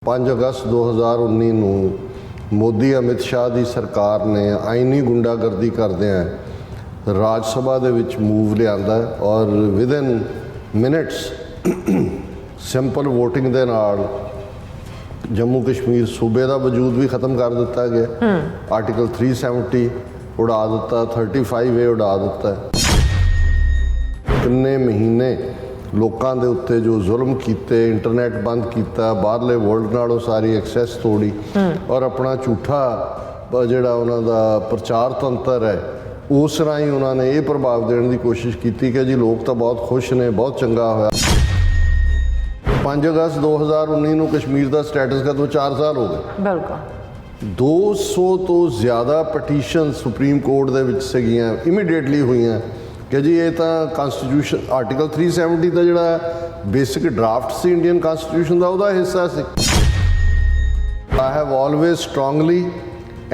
5 ਅਗਸਤ 2019 ਨੂੰ ਮੋਦੀ ਅਮਿਤ ਸ਼ਾਹ ਦੀ ਸਰਕਾਰ ਨੇ ਆਈਨੀ ਗੁੰਡਾਗਰਦੀ ਕਰਦਿਆਂ ਰਾਜ ਸਭਾ ਦੇ ਵਿੱਚ ਮੂਵ ਲਿਆਂਦਾ ਔਰ ਵਿਦਿਨ ਮਿੰਟਸ ਸਿੰਪਲ ਵੋਟਿੰਗ ਦੇ ਨਾਲ ਜੰਮੂ ਕਸ਼ਮੀਰ ਸੂਬੇ ਦਾ ਵਜੂਦ ਵੀ ਖਤਮ ਕਰ ਦਿੱਤਾ ਗਿਆ। ਆਰਟੀਕਲ 370 ਉਡਾ ਦਿੱਤਾ, 35A ਉਡਾ ਦਿੱਤਾ। ਕਿੰਨੇ ਮਹੀਨੇ ਲੋਕਾਂ ਦੇ ਉੱਤੇ ਜੋ ਜ਼ੁਲਮ ਕੀਤੇ, ਇੰਟਰਨੈਟ ਬੰਦ ਕੀਤਾ, ਬਾਹਰਲੇ ਵਰਲਡ ਨਾਲੋਂ ਸਾਰੀ ਐਕਸੈਸ ਤੋੜੀ ਔਰ ਆਪਣਾ ਝੂਠਾ ਜਿਹੜਾ ਉਹਨਾਂ ਦਾ ਪ੍ਰਚਾਰ ਤੰਤਰ ਹੈ ਉਸ ਰਾਹੀਂ ਉਹਨਾਂ ਨੇ ਇਹ ਪ੍ਰਭਾਵ ਦੇਣ ਦੀ ਕੋਸ਼ਿਸ਼ ਕੀਤੀ ਕਿ ਜੀ ਲੋਕ ਤਾਂ ਬਹੁਤ ਖੁਸ਼ ਨੇ, ਬਹੁਤ ਚੰਗਾ ਹੋਇਆ। 5 ਅਗਸਤ 2019 ਨੂੰ ਕਸ਼ਮੀਰ ਦਾ ਸਟੇਟਸ ਖਤਮ 4 ਸਾਲ ਹੋ ਗਏ। ਬਿਲਕੁਲ 200 ਤੋਂ ਜ਼ਿਆਦਾ ਪਟੀਸ਼ਨ ਸੁਪਰੀਮ ਕੋਰਟ ਦੇ ਵਿੱਚ ਸੀਗੀਆਂ, ਇਮੀਡੀਏਟਲੀ ਹੋਈਆਂ ਕਿ ਜੀ ਇਹ ਤਾਂ ਕਨਸਟੀਟਿਊਸ਼ਨ ਆਰਟੀਕਲ 370 ਦਾ ਜਿਹੜਾ ਬੇਸਿਕ ਡਰਾਫਟ ਸੀ ਇੰਡੀਅਨ ਕਨਸਟੀਟਿਊਸ਼ਨ ਦਾ, ਉਹਦਾ ਹਿੱਸਾ ਸੀ। I have always strongly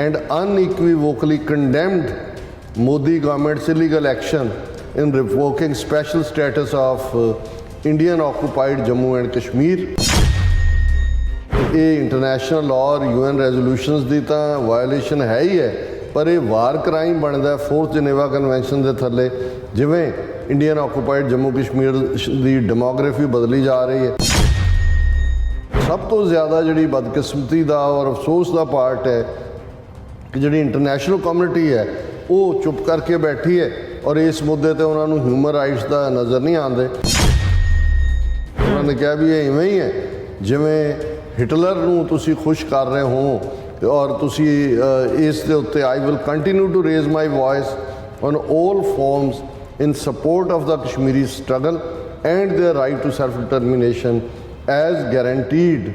and unequivocally condemned Modi government's illegal action in revoking special status of Indian occupied Jammu and Kashmir। ਇਹ ਇੰਟਰਨੈਸ਼ਨਲ ਲਾਅ ਔਰ UN ਰੈਜ਼ੋਲੂਸ਼ਨਸ ਦੀ ਤਾਂ ਵਾਇਓਲੇਸ਼ਨ ਹੈ ਹੀ ਹੈ, ਪਰ ਇਹ ਵਾਰ ਕ੍ਰਾਈਮ ਬਣਦਾ 4th ਜਨੇਵਾ ਕਨਵੈਨਸ਼ਨ ਦੇ ਥੱਲੇ। ਜਿਵੇਂ ਇੰਡੀਅਨ ਆਕੂਪਾਈਡ ਜੰਮੂ ਕਸ਼ਮੀਰ ਦੀ ਡੈਮੋਗ੍ਰਾਫੀ ਬਦਲੀ ਜਾ ਰਹੀ ਹੈ। ਸਭ ਤੋਂ ਜ਼ਿਆਦਾ ਜਿਹੜੀ ਬਦਕਿਸਮਤੀ ਦਾ ਔਰ ਅਫਸੋਸ ਦਾ ਪਾਰਟ ਹੈ ਕਿ ਜਿਹੜੀ ਇੰਟਰਨੈਸ਼ਨਲ ਕਮਿਊਨਿਟੀ ਹੈ ਉਹ ਚੁੱਪ ਕਰਕੇ ਬੈਠੀ ਹੈ ਔਰ ਇਸ ਮੁੱਦੇ ਤੇ ਉਹਨਾਂ ਨੂੰ ਹਿਊਮਨ ਰਾਈਟਸ ਦਾ ਨਜ਼ਰ ਨਹੀਂ ਆਉਂਦੇ। ਉਹਨਾਂ ਨੇ ਕਿਹਾ ਵੀ ਇਹ ਇਵੇਂ ਹੀ ਹੈ ਜਿਵੇਂ ਹਿਟਲਰ ਨੂੰ ਤੁਸੀਂ ਖੁਸ਼ ਕਰ ਰਹੇ ਹੋ ਔਰ ਤੁਸੀਂ ਇਸ ਦੇ ਉੱਤੇ I will continue to raise my voice on all forums in support of the Kashmiri struggle and their right to self-determination as guaranteed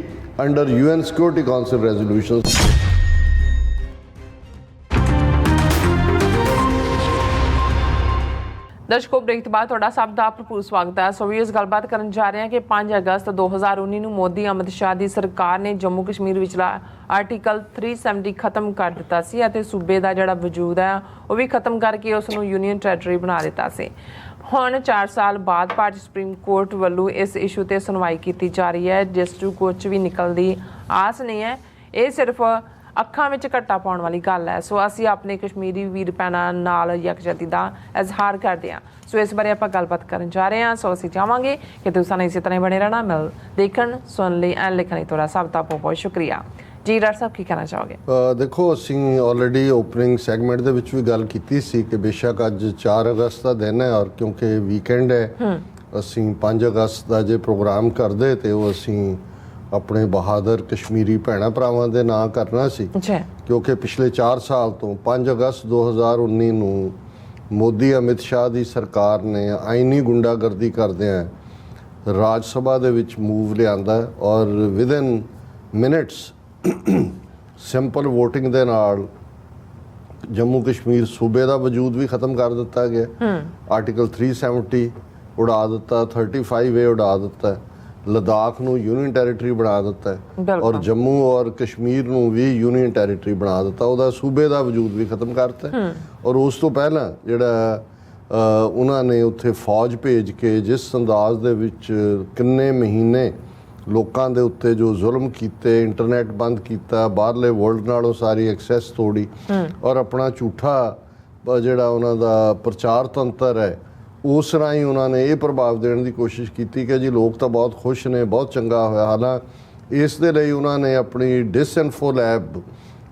under UN Security Council resolutions। ਦਰਸ਼ਕੋ, ਬ੍ਰੇਕ ਤੋਂ ਬਾਅਦ ਤੁਹਾਡਾ ਸਭ ਦਾ ਭਰਪੂਰ ਸਵਾਗਤ ਹੈ। ਸੋ ਵੀਰਸ, ਗੱਲਬਾਤ ਕਰਨ ਜਾ ਰਹੇ ਹਾਂ ਕਿ 5 ਅਗਸਤ 2019 ਨੂੰ ਮੋਦੀ ਅਮਿਤ ਸ਼ਾਹ ਦੀ ਸਰਕਾਰ ਨੇ ਜੰਮੂ ਕਸ਼ਮੀਰ ਵਿਚਲਾ ਆਰਟੀਕਲ 370 ਖਤਮ ਕਰ ਦਿੱਤਾ ਸੀ ਅਤੇ ਸੂਬੇ ਦਾ ਜਿਹੜਾ ਵਜੂਦ ਹੈ ਉਹ ਵੀ ਖਤਮ ਕਰਕੇ ਉਸ ਨੂੰ ਯੂਨੀਅਨ ਟੈਰੀਟਰੀ ਬਣਾ ਦਿੱਤਾ ਸੀ। ਹੁਣ 4 ਸਾਲ ਬਾਅਦ ਭਾਰਤੀ ਸੁਪਰੀਮ ਕੋਰਟ ਵੱਲੋਂ ਇਸ ਇਸ਼ੂ ਤੇ ਸੁਣਵਾਈ ਕੀਤੀ ਜਾ ਰਹੀ ਹੈ, ਜਿਸ ਤੋਂ ਕੁਝ ਵੀ ਨਿਕਲਦੀ ਆਸ ਨਹੀਂ ਹੈ। ਇਹ ਸਿਰਫ ਅੱਖਾਂ ਵਿੱਚ ਘੱਟਾ ਪਾਉਣ ਵਾਲੀ ਗੱਲ ਹੈ। ਸੋ ਅਸੀਂ ਆਪਣੇ ਕਸ਼ਮੀਰੀ ਵੀਰ ਭੈਣਾਂ ਨਾਲ ਯਕਜਹਿਤੀ ਦਾ ਇਜ਼ਹਾਰ ਕਰਦੇ ਹਾਂ। ਸੋ ਇਸ ਬਾਰੇ ਆਪਾਂ ਗੱਲਬਾਤ ਕਰਨ ਜਾ ਰਹੇ ਹਾਂ। ਸੋ ਅਸੀਂ ਚਾਹਾਂਗੇ ਕਿ ਤੁਸੀਂ ਸਾਨੂੰ ਇਸੇ ਤਰ੍ਹਾਂ ਹੀ ਬਣੇ ਰਹਿਣਾ। ਮਿਲ ਦੇਖਣ ਸੁਣ ਲਈ ਐਂਡ ਲਿਖਣ ਲਈ ਤੁਹਾਡਾ ਸਭ ਦਾ ਬਹੁਤ ਬਹੁਤ ਸ਼ੁਕਰੀਆ ਜੀ। ਡਾਕਟਰ ਸਾਹਿਬ, ਕੀ ਕਹਿਣਾ ਚਾਹੋਗੇ? ਦੇਖੋ, ਅਸੀਂ ਆਲਰੇਡੀ ਓਪਨਿੰਗ ਸੈਗਮੈਂਟ ਦੇ ਵਿੱਚ ਵੀ ਗੱਲ ਕੀਤੀ ਸੀ ਕਿ ਬੇਸ਼ੱਕ ਅੱਜ 4 ਅਗਸਤ ਦਾ ਦਿਨ ਹੈ ਔਰ ਕਿਉਂਕਿ ਵੀਕਐਂਡ ਹੈ, ਅਸੀਂ 5 ਅਗਸਤ ਦਾ ਜੇ ਪ੍ਰੋਗਰਾਮ ਕਰਦੇ ਤੇ ਉਹ ਅਸੀਂ ਆਪਣੇ ਬਹਾਦਰ ਕਸ਼ਮੀਰੀ ਭੈਣਾਂ ਭਰਾਵਾਂ ਦੇ ਨਾਂ ਕਰਨਾ ਸੀ, ਕਿਉਂਕਿ ਪਿਛਲੇ 4 ਸਾਲ ਤੋਂ 5 ਅਗਸਤ 2019 ਨੂੰ ਮੋਦੀ ਅਮਿਤ ਸ਼ਾਹ ਦੀ ਸਰਕਾਰ ਨੇ ਆਈਨੀ ਗੁੰਡਾਗਰਦੀ ਕਰਦਿਆਂ ਰਾਜ ਸਭਾ ਦੇ ਵਿੱਚ ਮੂਵ ਲਿਆਂਦਾ ਔਰ ਵਿਦਿਨ ਮਿੰਟਸ ਸਿੰਪਲ ਵੋਟਿੰਗ ਦੇ ਨਾਲ ਜੰਮੂ ਕਸ਼ਮੀਰ ਸੂਬੇ ਦਾ ਵਜੂਦ ਵੀ ਖਤਮ ਕਰ ਦਿੱਤਾ ਗਿਆ। ਆਰਟੀਕਲ 370 ਉਡਾ ਦਿੱਤਾ, 35A ਉਡਾ ਦਿੱਤਾ। ਲਦਾਖ ਨੂੰ ਯੂਨੀਅਨ ਟੈਰੀਟਰੀ ਬਣਾ ਦਿੱਤਾ ਔਰ ਜੰਮੂ ਔਰ ਕਸ਼ਮੀਰ ਨੂੰ ਵੀ ਯੂਨੀਅਨ ਟੈਰੀਟਰੀ ਬਣਾ ਦਿੱਤਾ, ਉਹਦਾ ਸੂਬੇ ਦਾ ਵਜੂਦ ਵੀ ਖਤਮ ਕਰਤਾ। ਔਰ ਉਸ ਤੋਂ ਪਹਿਲਾਂ ਜਿਹੜਾ ਉਹਨਾਂ ਨੇ ਉੱਥੇ ਫੌਜ ਭੇਜ ਕੇ ਜਿਸ ਅੰਦਾਜ਼ ਦੇ ਵਿੱਚ ਕਿੰਨੇ ਮਹੀਨੇ ਲੋਕਾਂ ਦੇ ਉੱਤੇ ਜੋ ਜ਼ੁਲਮ ਕੀਤੇ, ਇੰਟਰਨੈਟ ਬੰਦ ਕੀਤਾ, ਬਾਹਰਲੇ ਵਰਲਡ ਨਾਲੋਂ ਸਾਰੀ ਐਕਸੈਸ ਤੋੜੀ ਔਰ ਆਪਣਾ ਝੂਠਾ ਜਿਹੜਾ ਉਹਨਾਂ ਦਾ ਪ੍ਰਚਾਰ ਤੰਤਰ ਹੈ ਉਸ ਰਾਹੀਂ ਉਹਨਾਂ ਨੇ ਇਹ ਪ੍ਰਭਾਵ ਦੇਣ ਦੀ ਕੋਸ਼ਿਸ਼ ਕੀਤੀ ਕਿ ਜੀ ਲੋਕ ਤਾਂ ਬਹੁਤ ਖੁਸ਼ ਨੇ, ਬਹੁਤ ਚੰਗਾ ਹੋਇਆ। ਹਾਲਾਂਕਿ ਇਸ ਦੇ ਲਈ ਉਹਨਾਂ ਨੇ ਆਪਣੀ ਡਿਸਇਨਫੋ ਲੈਬ,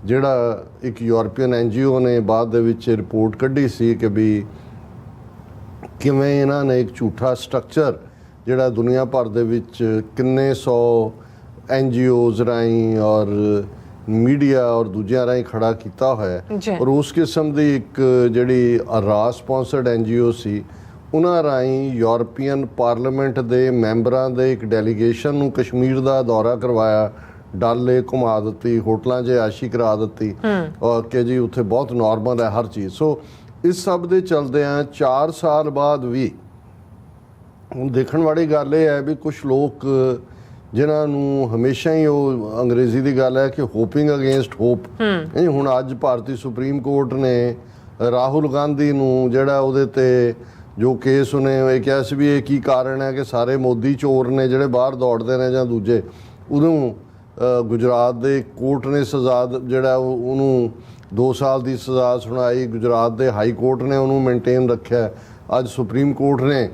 ਜਿਹੜਾ ਇੱਕ ਯੂਰਪੀਅਨ NGO ਨੇ ਬਾਅਦ ਦੇ ਵਿੱਚ ਰਿਪੋਰਟ ਕੱਢੀ ਸੀ ਕਿ ਵੀ ਕਿਵੇਂ ਇਹਨਾਂ ਨੇ ਇੱਕ ਝੂਠਾ ਸਟਰਕਚਰ ਜਿਹੜਾ ਦੁਨੀਆ ਭਰ ਦੇ ਵਿੱਚ ਕਿੰਨੇ 100 NGOs ਰਾਹੀਂ ਔਰ ਮੀਡੀਆ ਔਰ ਦੂਜਿਆਂ ਰਾਹੀਂ ਖੜਾ ਕੀਤਾ ਹੋਇਆ ਔਰ ਉਸ ਕਿਸਮ ਦੀ ਇੱਕ ਜਿਹੜੀ ਰਾਜ ਸਪਾਂਸਰਡ NGO ਸੀ, ਉਹਨਾਂ ਰਾਹੀਂ ਯੂਰਪੀਅਨ ਪਾਰਲੀਮੈਂਟ ਦੇ ਮੈਂਬਰਾਂ ਦੇ ਇੱਕ ਡੈਲੀਗੇਸ਼ਨ ਨੂੰ ਕਸ਼ਮੀਰ ਦਾ ਦੌਰਾ ਕਰਵਾਇਆ, ਡਲ ਲੇਕ ਘੁਮਾ ਦਿੱਤੀ, ਹੋਟਲਾਂ 'ਚ ਆਸ਼ੀ ਕਰਾ ਦਿੱਤੀ ਔਰ ਕਿ ਜੀ ਉੱਥੇ ਬਹੁਤ ਨੋਰਮਲ ਹੈ ਹਰ ਚੀਜ਼। ਸੋ ਇਸ ਸਭ ਦੇ ਚਲਦਿਆਂ 4 ਸਾਲ ਬਾਅਦ ਵੀ ਹੁਣ ਦੇਖਣ ਵਾਲੀ ਗੱਲ ਇਹ ਹੈ ਵੀ ਕੁਝ ਲੋਕ ਜਿਨ੍ਹਾਂ ਨੂੰ ਹਮੇਸ਼ਾ ਹੀ ਉਹ ਅੰਗਰੇਜ਼ੀ ਦੀ ਗੱਲ ਹੈ ਕਿ ਹੋਪਿੰਗ ਅਗੇਂਸਟ ਹੋਪ, ਹੁਣ ਅੱਜ ਭਾਰਤੀ ਸੁਪਰੀਮ ਕੋਰਟ ਨੇ ਰਾਹੁਲ ਗਾਂਧੀ ਨੂੰ ਜਿਹੜਾ ਉਹਦੇ ਤੇ ਜੋ ਕੇਸ ਉਹਨੇ ਇਹ ਕਿਹਾ ਸੀ ਵੀ ਇਹ ਕੀ ਕਾਰਨ ਹੈ ਕਿ ਸਾਰੇ ਮੋਦੀ ਚੋਰ ਨੇ ਜਿਹੜੇ ਬਾਹਰ ਦੌੜਦੇ ਨੇ ਜਾਂ ਦੂਜੇ, ਉਹਨੂੰ ਗੁਜਰਾਤ ਦੇ ਕੋਰਟ ਨੇ ਸਜ਼ਾ ਜਿਹੜਾ ਉਹਨੂੰ 2 ਸਾਲ ਦੀ ਸਜ਼ਾ ਸੁਣਾਈ, ਗੁਜਰਾਤ ਦੇ ਹਾਈ ਕੋਰਟ ਨੇ ਉਹਨੂੰ ਮੇਨਟੇਨ ਰੱਖਿਆ। ਅੱਜ ਸੁਪਰੀਮ ਕੋਰਟ ਨੇ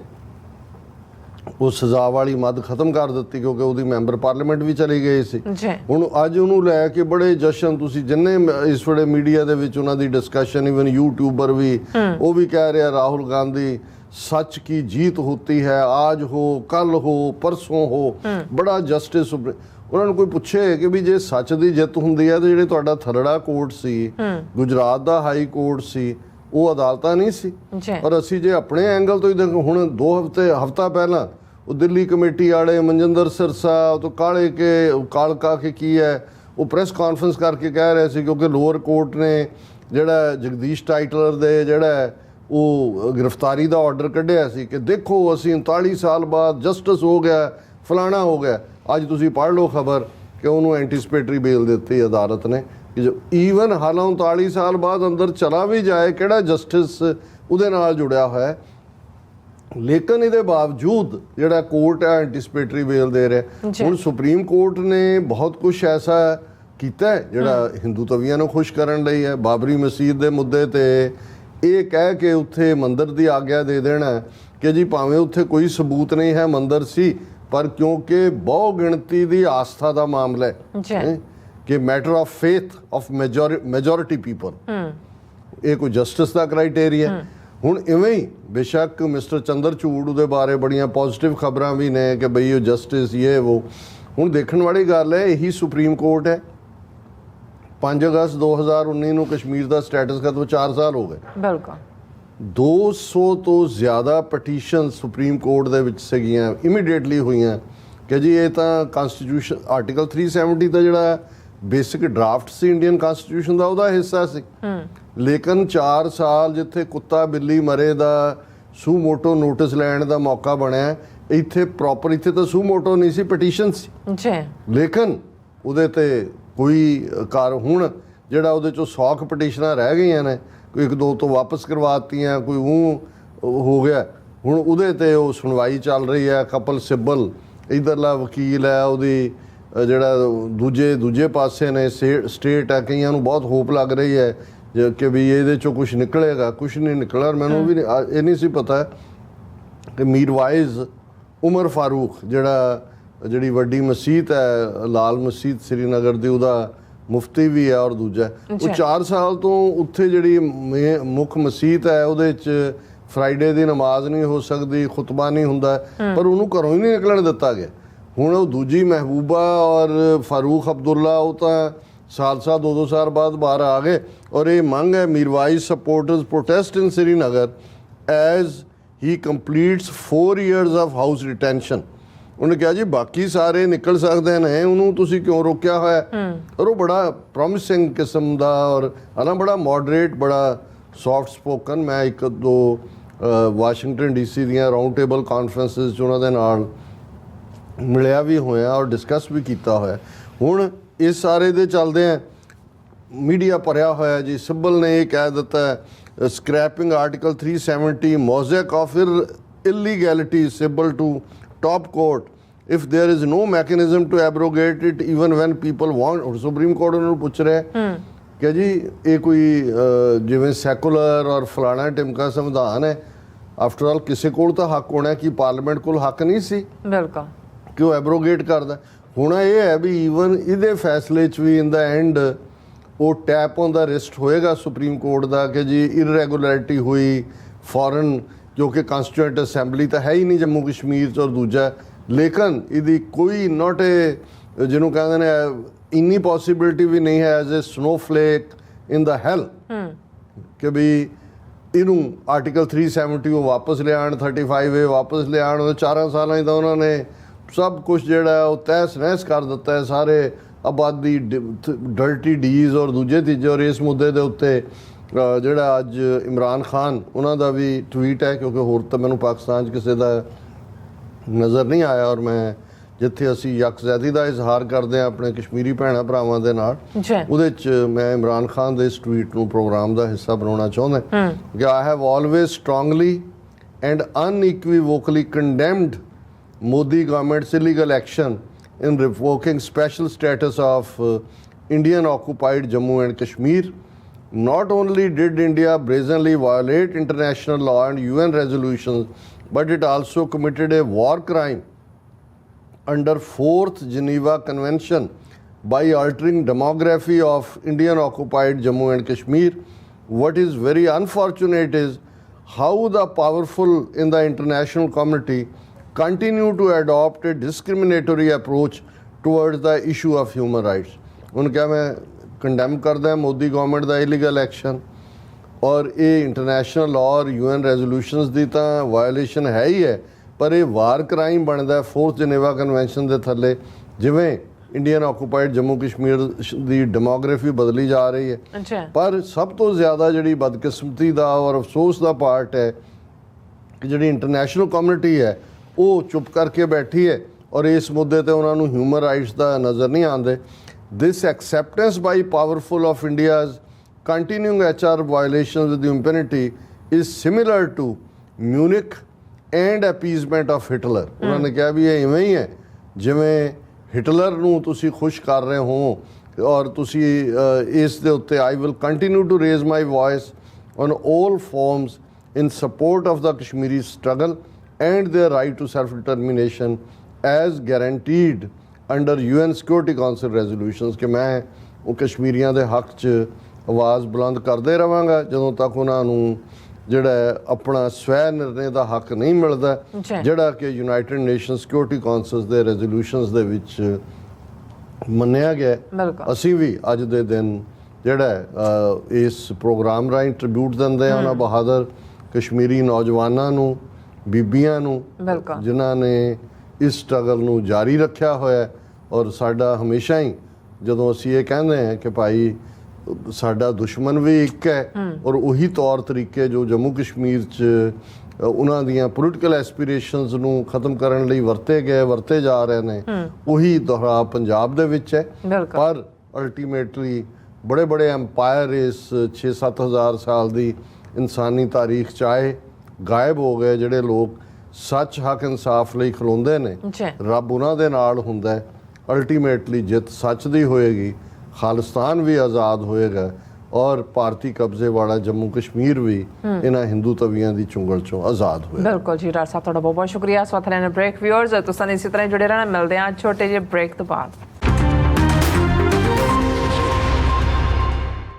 ਉਹ ਸਜ਼ਾ ਵਾਲੀ ਮੱਦ ਖਤਮ ਕਰ ਦਿੱਤੀ ਕਿਉਂਕਿ ਉਹਦੀ ਮੈਂਬਰ ਪਾਰਲੀਮੈਂਟ ਵੀ ਚਲੀ ਗਈ ਸੀ। ਹੁਣ ਅੱਜ ਉਹਨੂੰ ਲੈ ਕੇ ਬੜੇ ਜਸ਼ਨ, ਤੁਸੀਂ ਜਿੰਨੇ ਇਸ ਵੇਲੇ ਮੀਡੀਆ ਦੇ ਵਿੱਚ ਉਹਨਾਂ ਦੀ ਡਿਸਕਸ਼ਨ, ਇਵਨ ਯੂਟਿਊਬਰ ਵੀ ਉਹ ਵੀ ਕਹਿ ਰਿਹਾ ਰਾਹੁਲ ਗਾਂਧੀ सच की जीत होती है, आज हो कल हो परसों हो, बड़ा जस्टिस। ਉਹਨਾਂ ਨੂੰ ਕੋਈ ਪੁੱਛੇ ਕਿ ਵੀ ਜੇ ਸੱਚ ਦੀ ਜਿੱਤ ਹੁੰਦੀ ਹੈ ਤੇ ਜਿਹੜੇ ਤੁਹਾਡਾ ਥਰੜਾ ਕੋਰਟ ਸੀ, ਗੁਜਰਾਤ ਦਾ ਹਾਈ ਕੋਰਟ ਸੀ, ਉਹ ਅਦਾਲਤਾਂ ਨਹੀਂ ਸੀ। ਪਰ ਅਸੀਂ ਜੇ ਆਪਣੇ ਐਂਗਲ ਤੋਂ ਹੀ ਦੇਖੋ, ਹੁਣ 2 ਹਫ਼ਤਾ ਪਹਿਲਾਂ ਉਹ ਦਿੱਲੀ ਕਮੇਟੀ ਵਾਲੇ ਮਨਜਿੰਦਰ ਸਿਰਸਾ ਤੋਂ ਕਾਲਕਾ ਕੇ ਕੀ ਹੈ ਉਹ ਪ੍ਰੈਸ ਕਾਨਫਰੰਸ ਕਰਕੇ ਕਹਿ ਰਹੇ ਸੀ ਕਿਉਂਕਿ ਲੋਅਰ ਕੋਰਟ ਨੇ ਜਿਹੜਾ ਜਗਦੀਸ਼ ਟਾਈਟਲਰ ਦੇ ਜਿਹੜਾ ਉਹ ਗ੍ਰਿਫਤਾਰੀ ਦਾ ਆਰਡਰ ਕੱਢਿਆ ਸੀ ਕਿ ਦੇਖੋ ਅਸੀਂ 39 ਸਾਲ ਬਾਅਦ ਜਸਟਿਸ ਹੋ ਗਿਆ, ਫਲਾਣਾ ਹੋ ਗਿਆ। ਅੱਜ ਤੁਸੀਂ ਪੜ੍ਹ ਲਓ ਖਬਰ ਕਿ ਉਹਨੂੰ ਐਂਟੀਸਪੇਟਰੀ ਬੇਲ ਦਿੱਤੀ ਅਦਾਲਤ ਨੇ ਕਿ ਜੋ ਈਵਨ ਹਾਲਾਂ 39 ਸਾਲ ਬਾਅਦ ਅੰਦਰ ਚਲਾ ਵੀ ਜਾਏ ਕਿਹੜਾ ਜਸਟਿਸ ਉਹਦੇ ਨਾਲ ਜੁੜਿਆ ਹੋਇਆ, ਲੇਕਿਨ ਇਹਦੇ ਬਾਵਜੂਦ ਜਿਹੜਾ ਕੋਰਟ ਹੈ ਐਂਟੀਸਪੇਟਰੀ ਬੇਲ ਦੇ ਰਿਹਾ। ਹੁਣ ਸੁਪਰੀਮ ਕੋਰਟ ਨੇ ਬਹੁਤ ਕੁਝ ਐਸਾ ਕੀਤਾ ਜਿਹੜਾ ਹਿੰਦੂ ਤਵੀਆਂ ਨੂੰ ਖੁਸ਼ ਕਰਨ ਲਈ ਹੈ। ਬਾਬਰੀ ਮਸਜਿਦ ਦੇ ਮੁੱਦੇ ਤੇ ਇਹ ਕਹਿ ਕੇ ਉੱਥੇ ਮੰਦਰ ਦੀ ਆਗਿਆ ਦੇ ਦੇਣਾ ਕਿ ਜੀ ਭਾਵੇਂ ਉੱਥੇ ਕੋਈ ਸਬੂਤ ਨਹੀਂ ਹੈ ਮੰਦਰ ਸੀ, ਪਰ ਕਿਉਂਕਿ ਬਹੁ ਗਿਣਤੀ ਦੀ ਆਸਥਾ ਦਾ ਮਾਮਲਾ ਹੈ ਕਿ matter of faith of majority people, ਇਹ ਕੋਈ ਜਸਟਿਸ ਦਾ ਕ੍ਰਾਈਟੇਰੀਆ। ਹੁਣ ਇਵੇਂ ਹੀ ਬੇਸ਼ੱਕ ਮਿਸਟਰ ਚੰਦਰਚੂੜ ਉਹਦੇ ਬਾਰੇ ਬੜੀਆਂ ਪੋਜ਼ਿਟਿਵ ਖਬਰਾਂ ਵੀ ਨੇ ਕਿ ਬਈ ਉਹ ਜਸਟਿਸ ਇਹ ਉਹ। ਹੁਣ ਦੇਖਣ ਵਾਲੀ ਗੱਲ ਹੈ ਇਹੀ ਸੁਪਰੀਮ ਕੋਰਟ ਹੈ। 5 ਅਗਸਤ 2019 ਨੂੰ ਕਸ਼ਮੀਰ ਦਾ ਸਟੇਟਸ ਖਤਮ 4 ਸਾਲ ਹੋ ਗਏ। ਬਿਲਕੁਲ 200 ਤੋਂ ਜ਼ਿਆਦਾ ਪਟੀਸ਼ਨ ਸੁਪਰੀਮ ਕੋਰਟ ਦੇ ਵਿੱਚ ਸੀਗੀਆਂ, ਇਮੀਡੀਏਟਲੀ ਹੋਈਆਂ ਕਿ ਜੀ ਇਹ ਤਾਂ ਕਨਸਟੀਟਿਊਸ਼ਨ ਆਰਟੀਕਲ 370 ਦਾ ਜਿਹੜਾ ਬੇਸਿਕ ਡਰਾਫਟ ਸੀ ਇੰਡੀਅਨ ਕਨਸਟੀਟਿਊਸ਼ਨ ਦਾ ਉਹਦਾ ਹਿੱਸਾ ਸੀ, ਲੇਕਿਨ 4 ਸਾਲ ਜਿੱਥੇ ਕੁੱਤਾ ਬਿੱਲੀ ਮਰੇ ਦਾ ਸੂ ਮੋਟੋ ਨੋਟਿਸ ਲੈਣ ਦਾ ਮੌਕਾ ਬਣਿਆ, ਇੱਥੇ ਪ੍ਰੋਪਰ ਇੱਥੇ ਤਾਂ ਸੂ ਮੋਟੋ ਨਹੀਂ ਸੀ, ਪਟੀਸ਼ਨ ਸੀ। ਲੇਕਿਨ ਉਹਦੇ ਤੇ ਕੋਈ ਹੁਣ ਜਿਹੜਾ ਉਹਦੇ ਚੋਂ 100 ਪਟੀਸ਼ਨਾਂ ਰਹਿ ਗਈਆਂ ਨੇ, ਕੋਈ 1-2 ਤੋਂ ਵਾਪਸ ਕਰਵਾਤੀਆਂ, ਕੋਈ ਉਹ ਹੋ ਗਿਆ। ਹੁਣ ਉਹਦੇ ਤੇ ਉਹ ਸੁਣਵਾਈ ਚੱਲ ਰਹੀ ਹੈ। ਕਪਲ ਸਿੱਬਲ ਇੱਧਰਲਾ ਵਕੀਲ ਹੈ, ਉਹਦੀ ਜਿਹੜਾ ਦੂਜੇ ਪਾਸੇ ਨੇ ਸਟੇਟ ਹੈ, ਕਈਆਂ ਨੂੰ ਬਹੁਤ ਹੋਪ ਲੱਗ ਰਹੀ ਹੈ ਕਿ ਵੀ ਇਹਦੇ ਚੋਂ ਕੁਝ ਨਿਕਲੇਗਾ। ਕੁਝ ਨਹੀਂ ਨਿਕਲਿਆ। ਮੈਨੂੰ ਵੀ ਇਹ ਨਹੀਂ ਸੀ ਪਤਾ ਕਿ ਮੀਰਵਾਇਜ਼ ਉਮਰ ਫਾਰੂਕ ਜਿਹੜੀ ਵੱਡੀ ਮਸਜਿਦ ਹੈ ਲਾਲ ਮਸਜਿਦ ਸ੍ਰੀਨਗਰ ਦੀ, ਉਹਦਾ ਮੁਫਤੀ ਵੀ ਹੈ ਔਰ ਦੂਜਾ ਉਹ 4 ਸਾਲ ਤੋਂ ਉੱਥੇ ਜਿਹੜੀ ਮੁੱਖ ਮਸਜਿਦ ਹੈ ਉਹਦੇ 'ਚ ਫਰਾਈਡੇ ਦੀ ਨਮਾਜ਼ ਨਹੀਂ ਹੋ ਸਕਦੀ, ਖੁਤਬਾ ਨਹੀਂ ਹੁੰਦਾ, ਪਰ ਉਹਨੂੰ ਘਰੋਂ ਹੀ ਨਹੀਂ ਨਿਕਲਣ ਦਿੱਤਾ ਗਿਆ। ਹੁਣ ਉਹ ਦੂਜੀ ਮਹਿਬੂਬਾ ਔਰ ਫਾਰੂਕ ਅਬਦੁੱਲਾ ਉਹ ਤਾਂ ਸਾਲ 2-2 ਸਾਲ ਬਾਅਦ ਬਾਹਰ ਆ ਗਏ। ਔਰ ਇਹ ਮੰਗ ਹੈ Mirwaiz supporters protest in Srinagar as he completes 4 years of house detention. ਉਹਨੇ ਕਿਹਾ ਜੀ ਬਾਕੀ ਸਾਰੇ ਨਿਕਲ ਸਕਦੇ ਨੇ, ਉਹਨੂੰ ਤੁਸੀਂ ਕਿਉਂ ਰੋਕਿਆ ਹੋਇਆ? ਔਰ ਉਹ ਬੜਾ ਪ੍ਰੋਮਿਸਿੰਗ ਕਿਸਮ ਦਾ ਔਰ ਹਨਾ ਬੜਾ ਮੋਡਰੇਟ, ਬੜਾ ਸੌਫਟ ਸਪੋਕਨ। ਮੈਂ 1-2 ਵਾਸ਼ਿੰਗਟਨ DC ਦੀਆਂ ਰਾਊਂਡ ਟੇਬਲ ਕਾਨਫਰੰਸਿਸ 'ਚ ਉਹਨਾਂ ਦੇ ਨਾਲ ਮਿਲਿਆ ਵੀ ਹੋਇਆ ਔਰ ਡਿਸਕਸ ਵੀ ਕੀਤਾ ਹੋਇਆ। ਹੁਣ ਇਸ ਸਾਰੇ ਦੇ ਚੱਲਦੇ ਆ ਮੀਡੀਆ ਭਰਿਆ ਹੋਇਆ ਜੀ। ਸਿੱਬਲ ਨੇ ਇਹ ਕਹਿ ਦਿੱਤਾ scrapping article 370 mosaic of illegality Sibal to top court if there is no mechanism to abrogate it even when people want। और सुप्रीम कोर्ट उन्होंने पूछ रहे कि जी ये कोई जिवें सैकुलर और फलाना टिमका संविधान है, आफ्टर ऑल किसी को तो हक होना कि पार्लीमेंट को हक नहीं सी बिल्कुल कि वो एब्रोगेट करदा। होना ये है भी ईवन इहदे फैसले च भी इन द एंड वो टैप ऑन द रिस्ट होएगा सुप्रीम कोर्ट का कि जी इरेगुलरिटी हुई फॉरन, क्योंकि कॉन्स्टिट्यूएंट असैंबली तो है ही नहीं जम्मू कश्मीर च और दूजा, लेकिन इहदी कोई नॉट ए जिन्हों कहते हैं इन्नी पॉसिबिलिटी भी नहीं है as a snowflake in the hell कि भी इनू आर्टिकल 370 वो वापस ले आन, 35A वापस ले आन। 4 साल तो उन्होंने सब कुछ जोड़ा वो तहस नहस कर दिता है, सारे आबादी डर्टी डीज और दूजे तीजे। और इस मुद्दे के उत्ते ਜਿਹੜਾ ਅੱਜ ਇਮਰਾਨ ਖਾਨ ਉਹਨਾਂ ਦਾ ਵੀ ਟਵੀਟ ਹੈ, ਕਿਉਂਕਿ ਹੋਰ ਤਾਂ ਮੈਨੂੰ ਪਾਕਿਸਤਾਨ 'ਚ ਕਿਸੇ ਦਾ ਨਜ਼ਰ ਨਹੀਂ ਆਇਆ। ਔਰ ਮੈਂ ਜਿੱਥੇ ਅਸੀਂ ਯਕਜ਼ੈਦੀ ਦਾ ਇਜ਼ਹਾਰ ਕਰਦੇ ਹਾਂ ਆਪਣੇ ਕਸ਼ਮੀਰੀ ਭੈਣਾਂ ਭਰਾਵਾਂ ਦੇ ਨਾਲ, ਉਹਦੇ 'ਚ ਮੈਂ ਇਮਰਾਨ ਖਾਨ ਦੇ ਇਸ ਟਵੀਟ ਨੂੰ ਪ੍ਰੋਗਰਾਮ ਦਾ ਹਿੱਸਾ ਬਣਾਉਣਾ ਚਾਹੁੰਦਾ ਕਿ I have always strongly and unequivocally condemned Modi government's illegal action in revoking special status of Indian occupied Jammu and Kashmir. Not only did India brazenly violate international law and UN resolutions, but it also committed a war crime under 4th Geneva Convention by altering demography of Indian occupied Jammu and Kashmir. What is very unfortunate is how the powerful in the international community continue to adopt a discriminatory approach towards the issue of human rights. उनका मैं condemn करदा है Modi government का illegal action और ये international law और UN resolutions की तो वायलेशन है ही है, पर ये वार क्राइम बनता है 4th जनेवा कन्वेंशन के थले। जिवें इंडियन ऑक्यूपाइड जम्मू कश्मीर की डेमोग्राफी बदली जा रही है, अच्छा पर सब तो ज़्यादा जी बदकिस्मती का और अफसोस का पार्ट है कि जी इंटरनेशनल कम्यूनिटी है वो चुप करके बैठी है और इस मुद्दे ते उन्होंने ह्यूमन राइट्स का नज़र नहीं आते। This acceptance by powerful of India's continuing HR violation with impunity is similar to Munich and appeasement of Hitler. उन्होंने कहा भी ये इवें ही है जिमें हिटलर ਨੂੰ ਤੁਸੀਂ ਖੁਸ਼ ਕਰ ਰਹੇ ਹੋ ਔਰ ਤੁਸੀਂ ਇਸ ਦੇ ਉੱਤੇ I will continue to raise my voice on all forms in support of the Kashmiri struggle and their right to self-determination as guaranteed under UN Security Council resolutions ਕਿ ਮੈਂ ਉਹ ਕਸ਼ਮੀਰੀਆਂ ਦੇ ਹੱਕ 'ਚ ਆਵਾਜ਼ ਬੁਲੰਦ ਕਰਦੇ ਰਵਾਂਗਾ ਜਦੋਂ ਤੱਕ ਉਹਨਾਂ ਨੂੰ ਜਿਹੜਾ ਆਪਣਾ ਸਵੈ ਨਿਰਣੇ ਦਾ ਹੱਕ ਨਹੀਂ ਮਿਲਦਾ, ਜਿਹੜਾ ਕਿ ਯੂਨਾਈਟਿਡ ਨੇਸ਼ਨ ਸਿਕਿਉਰਿਟੀ ਕਾਉਂਸਲ ਦੇ ਰੈਜ਼ੋਲੂਸ਼ਨਸ ਦੇ ਵਿੱਚ ਮੰਨਿਆ ਗਿਆ। ਅਸੀਂ ਵੀ ਅੱਜ ਦੇ ਦਿਨ ਜਿਹੜਾ ਇਸ ਪ੍ਰੋਗਰਾਮ ਰਾਹੀਂ ਟ੍ਰਿਬਿਊਟ ਦਿੰਦੇ ਆ ਉਹਨਾਂ ਬਹਾਦਰ ਕਸ਼ਮੀਰੀ ਨੌਜਵਾਨਾਂ ਨੂੰ, ਬੀਬੀਆਂ ਨੂੰ, ਜਿਨ੍ਹਾਂ ਨੇ ਇਸ ਸਟਰਗਲ ਨੂੰ ਜਾਰੀ ਰੱਖਿਆ ਹੋਇਆ। ਔਰ ਸਾਡਾ ਹਮੇਸ਼ਾ ਹੀ ਜਦੋਂ ਅਸੀਂ ਇਹ ਕਹਿੰਦੇ ਹਾਂ ਕਿ ਭਾਈ ਸਾਡਾ ਦੁਸ਼ਮਣ ਵੀ ਇੱਕ ਹੈ ਔਰ ਉਹੀ ਤੌਰ ਤਰੀਕੇ ਜੋ ਜੰਮੂ ਕਸ਼ਮੀਰ 'ਚ ਉਹਨਾਂ ਦੀਆਂ ਪੋਲੀਟੀਕਲ ਐਸਪੀਰੇਸ਼ਨਸ ਨੂੰ ਖਤਮ ਕਰਨ ਲਈ ਵਰਤੇ ਜਾ ਰਹੇ ਨੇ, ਉਹੀ ਦੁਹਰਾਅ ਪੰਜਾਬ ਦੇ ਵਿੱਚ ਹੈ। ਪਰ ਅਲਟੀਮੇਟਲੀ ਬੜੇ ਬੜੇ ਐਮਪਾਇਰ ਇਸ 6-7 ਹਜ਼ਾਰ ਸਾਲ ਦੀ ਇਨਸਾਨੀ ਤਾਰੀਖ 'ਚ ਆਏ, ਗਾਇਬ ਹੋ ਗਏ। ਜਿਹੜੇ ਲੋਕ ਸੱਚ ਹੱਕ ਇਨਸਾਫ ਲਈ ਖਲੋਂਦੇ ਨੇ, ਰੱਬ ਉਹਨਾਂ ਦੇ ਨਾਲ ਹੁੰਦਾ। ਅਲਟੀਮੇਟਲੀ ਜਿੱਤ ਸੱਚ ਦੀ ਹੋਏਗੀ, ਖਾਲਿਸਤਾਨ ਵੀ ਆਜ਼ਾਦ ਹੋਏਗਾ ਔਰ ਭਾਰਤੀ ਕਬਜ਼ੇ ਵਾਲਾ ਜੰਮੂ ਕਸ਼ਮੀਰ ਵੀ ਇਹਨਾਂ ਹਿੰਦੂ ਤਵੀਆਂ ਦੀ ਚੁੰਗਲ ਚੋਂ ਆਜ਼ਾਦ ਹੋਏਗਾ। ਬਿਲਕੁਲ ਜੀ ਰਾਜ ਸਾਹਿਬ, ਤੁਹਾਡਾ ਬਹੁਤ ਬਹੁਤ ਸ਼ੁਕਰੀਆ। ਸਵਾਤ ਲੈਣ ਬ੍ਰੇਕ ਵਿਊਅਰਸ, ਤੁਸੀਂ ਇਸੇ ਤਰ੍ਹਾਂ ਜੁੜੇ ਰਹਿਣਾ। ਮਿਲਦੇ ਹਾਂ ਛੋਟੇ ਜਿਹੇ ਬ੍ਰੇਕ ਤੋਂ ਬਾਅਦ।